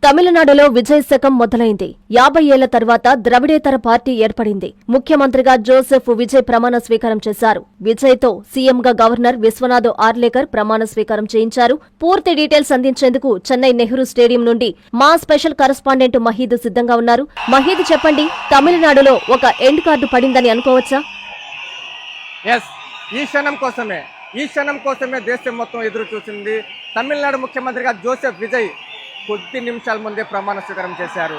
తమిళనాడులో విజయ్ శకం మొదలైంది. 50 ఏళ్ల తర్వాత ద్రవిడేతర పార్టీ ఏర్పడింది. ముఖ్యమంత్రిగా జోసెఫ్ విజయ్ ప్రమాణ స్వీకారం చేశారు. విజయ్తో సీఎంగా గవర్నర్ విశ్వనాథ్ ఆర్లేకర్ ప్రమాణ స్వీకారం చేయించారు. పూర్తి డీటెయిల్స్ అందించేందుకు చెన్నై నెహ్రూ స్టేడియం నుండి మా స్పెషల్ కరెస్పాండెంట్ మహీద్ సిద్ధంగా ఉన్నారు. మహీద్, చెప్పండి, తమిళనాడులో ఒక ఎండ్ కార్డు పడిందని అనుకోవచ్చా? ఈ క్షణం కోసమే దేశం మొత్తం ఎదురు చూసింది. తమిళనాడు ముఖ్యమంత్రిగా జోసెఫ్ విజయ్ కొద్ది నిమిషాల ముందే ప్రమాణ స్వీకారం చేశారు.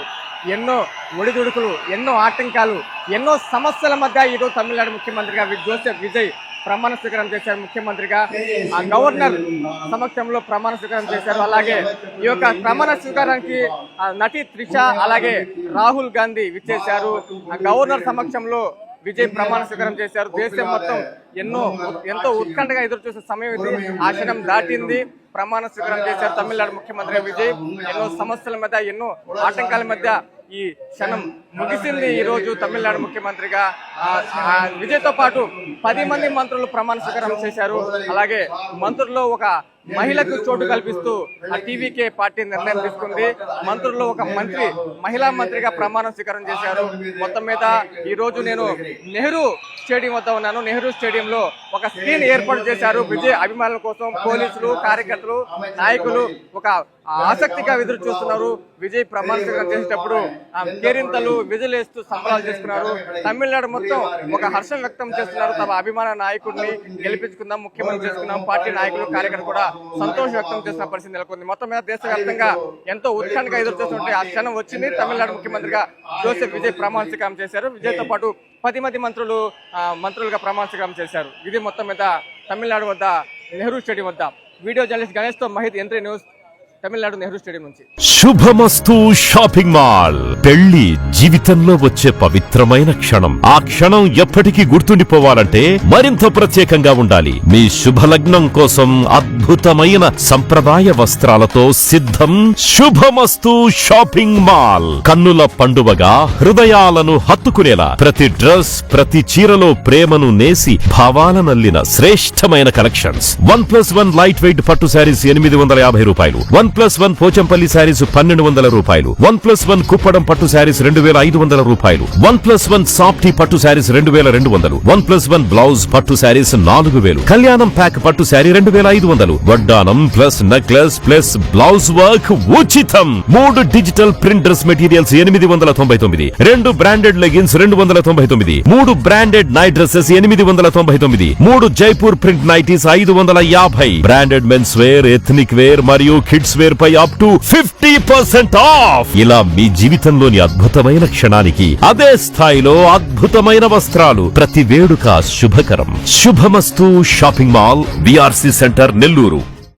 ఎన్నో ఒడిదుడుకులు, ఎన్నో ఆటంకాలు, ఎన్నో సమస్యల మధ్య ఈరోజు తమిళనాడు ముఖ్యమంత్రిగా జోసెఫ్ విజయ్ ప్రమాణ స్వీకారం చేశారు. ముఖ్యమంత్రిగా గవర్నర్ సమక్షంలో ప్రమాణ స్వీకారం చేశారు. అలాగే ఈ యొక్క ప్రమాణ స్వీకారానికి నటి త్రిష అలాగే రాహుల్ గాంధీ విచ్చేశారు. గవర్నర్ సమక్షంలో విజయ్ ప్రమాణ స్వీకారం చేశారు. దేశం మొత్తం ఎంతో ఉత్కంఠగా ఎదురు చూసే సమయం ఇది. ఆ క్షణం దాటింది. ప్రమాణ స్వీకారం చేశారు తమిళనాడు ముఖ్యమంత్రి విజయ్. ఎన్నో సమస్యల మధ్య, ఎన్నో ఆటంకాల మధ్య ఈ క్షణం ముగిసింది. ఈ రోజు తమిళనాడు ముఖ్యమంత్రిగా విజయ్తో పాటు 10 మంది మంత్రులు ప్రమాణ స్వీకారం చేశారు. అలాగే మంత్రుల్లో ఒక మహిళకు చోటు కల్పిస్తూ ఆ టీవీకే పార్టీ నిర్ణయం తీసుకుంది. మంత్రుల్లో ఒక మంత్రి మహిళా మంత్రిగా ప్రమాణ స్వీకారం చేశారు. మొత్తం మీద ఈ రోజు నేను నెహ్రూ స్టేడియం వద్ద ఉన్నాను. నెహ్రూ స్టేడియంలో ఒక స్క్రీన్ ఏర్పాటు చేశారు. విజయ్ అభిమానుల కోసం పోలీసులు, కార్యకర్తలు, నాయకులు ఒక ఆసక్తిగా ఎదురు చూస్తున్నారు. విజయ్ ప్రమాణ స్వీకారం చేసేటప్పుడు కేరింతలు, విజులేస్తూ సంబరాలు చేస్తున్నారు. తమిళనాడు మొత్తం ఒక హర్షం వ్యక్తం చేస్తున్నారు. తమ అభిమాన నాయకుడిని గెలిపించుకుందాం, ముఖ్యమంత్రి చేసుకుందాం. పార్టీ నాయకులు, కార్యకర్తలు కూడా సంతోషం వ్యక్తం చేసిన పరిస్థితి నెలకొంది. మొత్తం మీద దేశవ్యాప్తంగా ఎంతో ఉత్కంఠగా ఎదురు చూస్తుంటే ఆ క్షణం వచ్చింది. తమిళనాడు ముఖ్యమంత్రిగా జోసెఫ్ విజయ్ ప్రమాణ స్వీకారం చేశారు. విజయ్తో పాటు 10 మంది మంత్రులుగా ప్రమాణ స్వీకారం చేశారు. ఇది మొత్తం మీద తమిళనాడు వద్ద నెహ్రూ స్టేడియం వద్ద. వీడియో జర్నలిస్ట్ గణేష్ తో మహీద్, entry news, Tamil Nadu Nehru stadium నుంచి. Subhamastu shopping mall. పెళ్లి జీవితంలో వచ్చే పవిత్రమైన క్షణం. ఆ క్షణం ఎప్పటికీ గుర్తుండిపోవాలంటే మరింత ప్రత్యేకంగా ఉండాలి. మీ శుభలగ్నం కోసం అద్భుతమైన సంప్రదాయ వస్త్రాలతో సిద్ధం శుభమస్తు షాపింగ్ మాల్. కన్నుల పండువగా హృదయాలను హత్తుకునేలా ప్రతి డ్రెస్, ప్రతి చీరలో ప్రేమను నేసి భావాలనల్లిన శ్రేష్టమైన కలెక్షన్స్. 1+1 లైట్ వెయిట్ పట్టు శారీస్ 850 రూపాయలు. 1+1 పోచంపల్లి శారీస్ 1200 రూపాయలు. 1+1 కుప్పడం పట్టు శారీస్ 2500 రూపాయలు. 1+1 సాఫ్టీ పట్టు శారీస్ 2200. 1+1 బ్లౌజ్ పట్టు శారీస్ 4000. కళ్యాణం ప్యాక్ పట్టు శారీ 2500. వడ్డానం plus necklace plus blouse work ఉచితం. 3 digital print dress materials 899. 2 branded leggings 299. 3 branded night dresses 899. 3 Jaipur print nighties 550. Branded men's wear, ethnic wear మరియు కిడ్స్ వేర్ పై అప్ టు 50% ఆఫ్. ఇలా మీ జీవితంలోని అద్భుతమైన క్షణానికి అదే స్థాయిలో అద్భుతమైన వస్త్రాలు. ప్రతి వేడుక శుభకరం. శుభమస్తు shopping mall, BRC centre, Nellore.